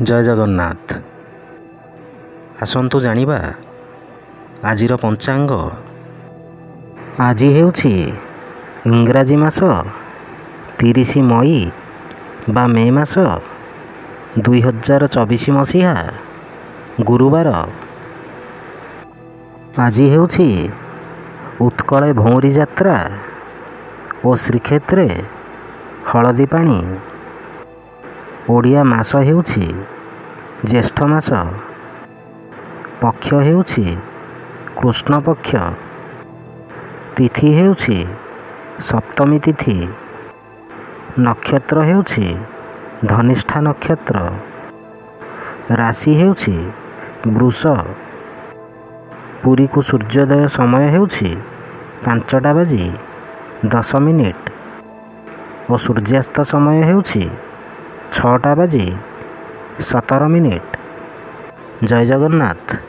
जय जगन्नाथ। आसंतु जानिबा आजिर पंचांग। आज हेउछि इंग्राजी मास 30 मई बा मे मास 2024 मसीहा गुरुवार। आज हेउछि उत्कले भौरी यात्रा और श्रीक्षेत्रे हलदी पानी। ओडिया मास हेउछि ज्येष्ठ मास। पक्ष हेउछि कृष्ण पक्ष। तिथि हेउछि सप्तमी तिथि। नक्षत्र हेउछि धनिष्ठा नक्षत्र। राशि हेउछि वृष। पुरी को सूर्योदय समय हेउछि 5:10 और सूर्यास्त समय हेउछि 6:17। जय जगन्नाथ।